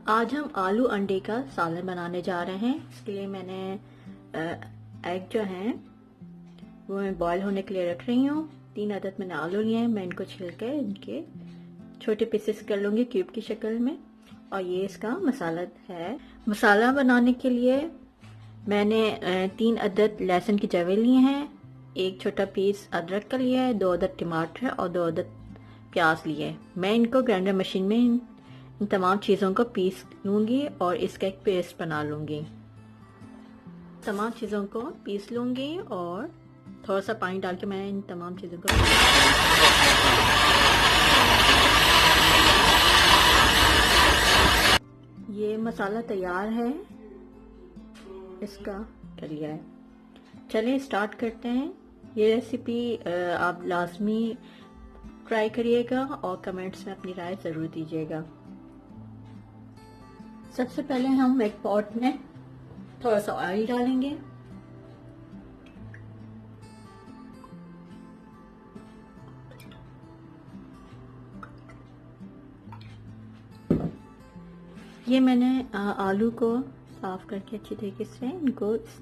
आज हम आलू अंडे का सालन बनाने जा रहे हैं। इसके लिए मैंने एग जो हैं वो मैं बॉईल होने के लिए रख रही हूँ। 3 अदद मैंने आलू लिए हैं। मैं इनको छिल के इनके छोटे पीसेस कर लूँगी क्यूब की शक्ल में। और ये इसका मसाला है। मसाला बनाने के लिए मैंने 3 अदद लहसुन की जवे लिए हैं, 1 छोटा पीस अदरक का लिया है, 2 अदद टमाटर और 2 अदद प्याज लिए है। मैं इनको ग्राइंडर मशीन में इन तमाम चीज़ों को पीस लूँगी और इसका एक पेस्ट बना लूँगी। तमाम चीज़ों को पीस लूँगी और थोड़ा सा पानी डाल के मैं इन तमाम चीज़ों को ये मसाला तैयार है, इसका कर लिया है। चलिए स्टार्ट करते हैं। ये रेसिपी आप लाजमी ट्राई करिएगा और कमेंट्स में अपनी राय ज़रूर दीजिएगा। सबसे पहले हम एक पॉट में थोड़ा सा ऑयल डालेंगे। ये मैंने आलू को साफ करके अच्छी तरीके से इनको इस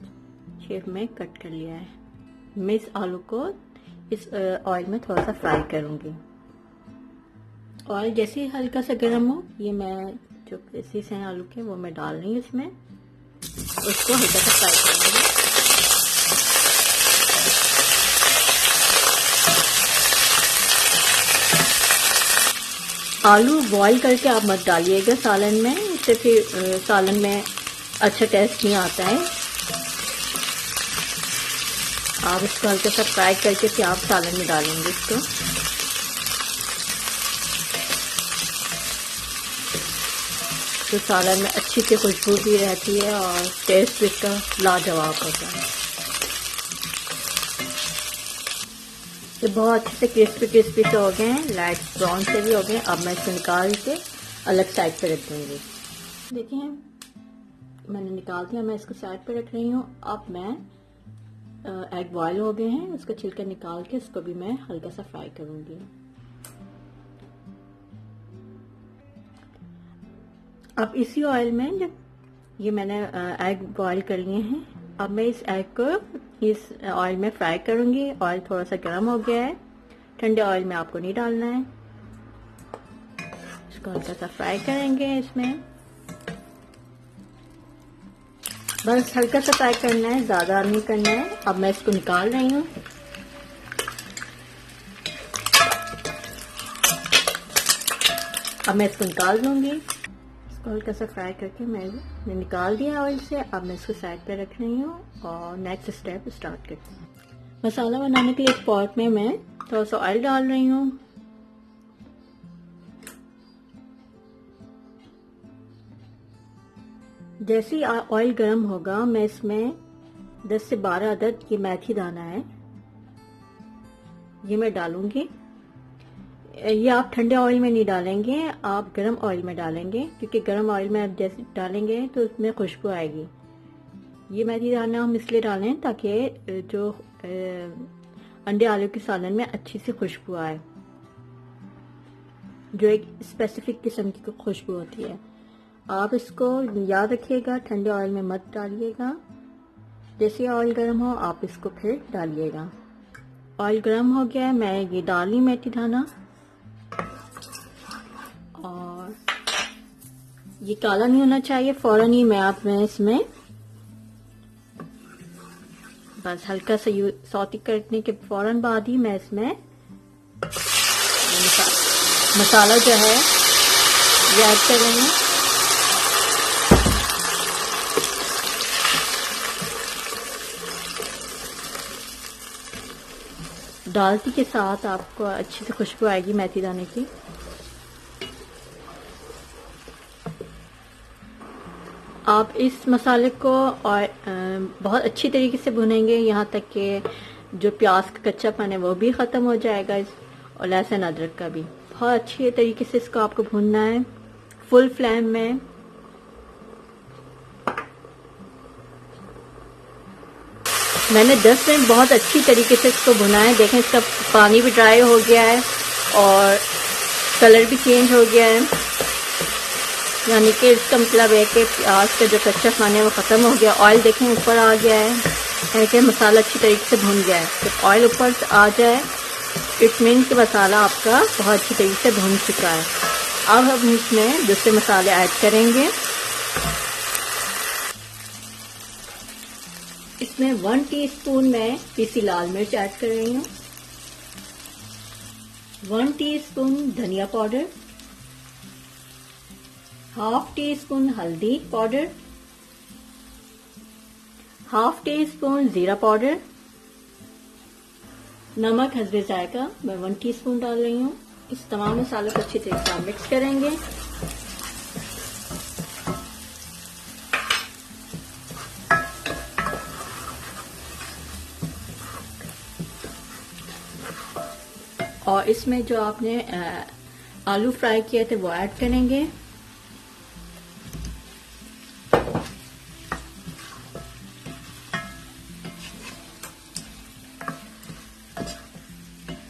शेप में कट कर लिया है। मैं इस आलू को इस ऑयल में थोड़ा सा फ्राई करूंगी। ऑयल जैसे ही हल्का सा गर्म हो, ये मैं जो पीसेस हैं आलू के वो मैं डाल रही हूँ इसमें। उसको हल्का सा फ्राई करूंगी। आलू बॉईल करके आप मत डालिएगा सालन में, इससे फिर सालन में अच्छा टेस्ट नहीं आता है। आप इसको हल्का सा फ्राई करके फिर आप सालन में डालेंगे इसको। तो सालन में अच्छी सी खुशबू भी रहती है और टेस्ट भी इसका लाजवाब होता है। ये बहुत अच्छे से क्रिस्पी से हो गए हैं, लाइट ब्राउन से भी हो गए। अब मैं इसको निकाल के अलग साइड पे रख दूंगी। देखिए मैंने निकाल दिया, मैं इसको साइड पे रख रही हूँ। अब मैं एग बॉयल हो गए हैं, उसका छिलका निकाल के इसको भी मैं हल्का सा फ्राई करूंगी। अब इसी ऑयल में जब ये मैंने एग बॉईल कर लिए हैं, अब मैं इस एग को इस ऑयल में फ्राई करूंगी। ऑयल थोड़ा सा गर्म हो गया है, ठंडे ऑयल में आपको नहीं डालना है। इसको हल्का सा फ्राई करेंगे इसमें, बस हल्का सा फ्राई करना है, ज़्यादा नहीं करना है। अब मैं इसको निकाल रही हूँ। अब मैं इसको निकाल दूंगी। इसको हल्का सा फ्राई करके मैंने निकाल दिया ऑयल से। अब मैं इसको साइड पे रख रही हूँ और नेक्स्ट स्टेप स्टार्ट करती हूँ। मसाला बनाने के लिए एक पॉट में मैं थोड़ा सा ऑयल डाल रही हूँ। जैसे ही ऑयल गर्म होगा, मैं इसमें 10 से 12 अदद ये मेथी दाना है, ये मैं डालूंगी। ये आप ठंडे ऑयल में नहीं डालेंगे, आप गर्म ऑयल में डालेंगे, क्योंकि गर्म ऑयल में आप जैसे डालेंगे तो उसमें खुशबू आएगी। ये मेथी दाना हम इसलिए डालें ताकि जो अंडे आलू के सालन में अच्छी सी खुशबू आए, जो एक स्पेसिफिक किस्म की खुशबू होती है। आप इसको याद रखिएगा, ठंडे ऑयल में मत डालिएगा। जैसे ऑयल गर्म हो आप इसको फिर डालिएगा। ऑयल गर्म हो गया है, मैं ये डाली मेथी दाना। और ये काला नहीं होना चाहिए फौरन ही मैं इसमें बस हल्का सा सौती करने के फौरन बाद ही मैं इसमें मसाला जो है ये ऐड कर रही हूँ। डालती के साथ आपको अच्छी से खुशबू आएगी मेथी दाने की। आप इस मसाले को और बहुत अच्छी तरीके से भुनेंगे, यहाँ तक कि जो प्याज का कच्चापन है वो भी ख़त्म हो जाएगा, और लहसुन अदरक का भी। बहुत अच्छी तरीके से इसको आपको भूनना है फुल फ्लेम में। मैंने 10 मिनट बहुत अच्छी तरीके से इसको भुना है। देखें इसका पानी भी ड्राई हो गया है और कलर भी चेंज हो गया है। यानी कि इसका मतलब है कि प्याज का जो कच्चा खाना है वो ख़त्म हो गया। ऑयल देखें ऊपर आ गया है, यानी कि मसाला अच्छी तरीके से भुन गया है। जब ऑयल ऊपर आ जाए इट मीन कि मसाला आपका बहुत अच्छी तरीके से भुन चुका है। अब हम इसमें दूसरे मसाले ऐड करेंगे। इसमें 1 टीस्पून मैं पीसी लाल मिर्च ऐड कर रही हूँ, 1 टीस्पून धनिया पाउडर, हाफ टी स्पून हल्दी पाउडर, हाफ टी स्पून जीरा पाउडर, नमक हस्बे जायका मैं 1 टीस्पून डाल रही हूँ। इस तमाम मसालों को अच्छी तरीके से मिक्स करेंगे। और इसमें जो आपने आलू फ्राई किए थे वो ऐड करेंगे।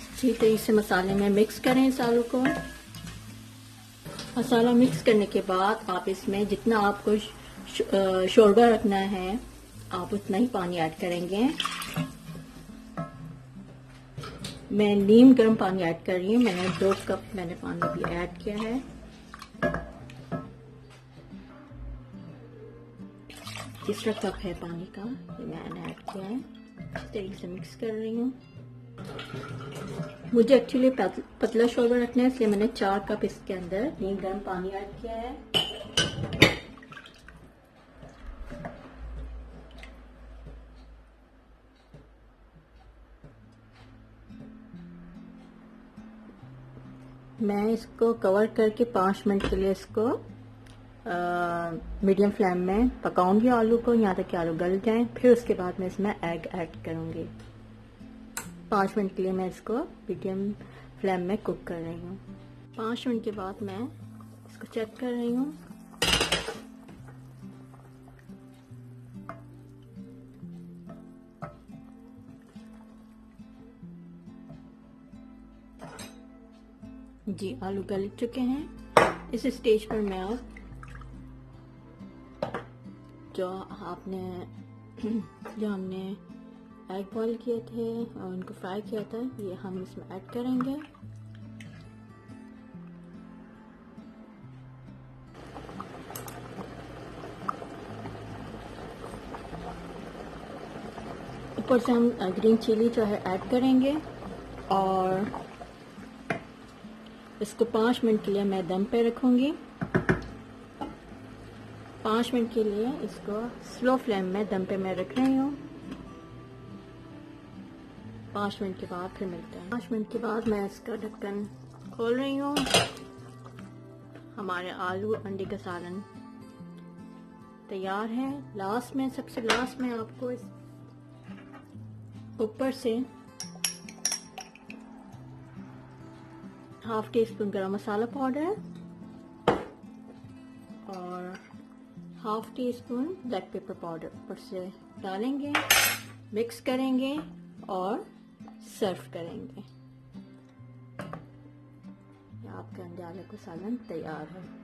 अच्छी तरीके से मसाले में मिक्स करें इस आलू को। मसाला मिक्स करने के बाद आप इसमें जितना आपको शोरबा रखना है आप उतना ही पानी ऐड करेंगे। मैं नीम गर्म पानी ऐड कर रही हूँ, मैंने 2 कप पानी भी ऐड किया है। तीसरा कप है पानी का, ये मैंने ऐड किया है। इस तरीके से मिक्स कर रही हूँ। मुझे एक्चुअली पतला शोरबा रखना है, इसलिए मैंने 4 कप इसके अंदर नीम गर्म पानी ऐड किया है। मैं इसको कवर करके 5 मिनट के लिए इसको मीडियम फ्लेम में पकाऊंगी आलू को, यहाँ तक कि आलू गल जाएं। फिर उसके बाद मैं इसमें एग ऐड करूंगी। 5 मिनट के लिए मैं इसको मीडियम फ्लेम में कुक कर रही हूँ। 5 मिनट के बाद मैं इसको चेक कर रही हूँ। जी आलू गल चुके हैं। इस स्टेज पर मैं अब जो हमने एग बॉईल किए थे और उनको फ्राई किया था ये हम इसमें ऐड करेंगे। ऊपर से हम ग्रीन चिली जो है ऐड करेंगे और इसको 5 मिनट के लिए मैं दम पे रखूंगी। 5 मिनट के लिए इसको स्लो फ्लेम में दम पे मैं रख रही हूँ। 5 मिनट के बाद फिर मिलते हैं। 5 मिनट के बाद मैं इसका ढक्कन खोल रही हूँ। हमारे आलू अंडे का सालन तैयार है। सबसे लास्ट में आपको इस ऊपर से हाफ टी स्पून गरम मसाला पाउडर और half tea spoon black pepper powder ऊपर से डालेंगे, मिक्स करेंगे और सर्व करेंगे। आपका अंडे आलू का सालन तैयार है।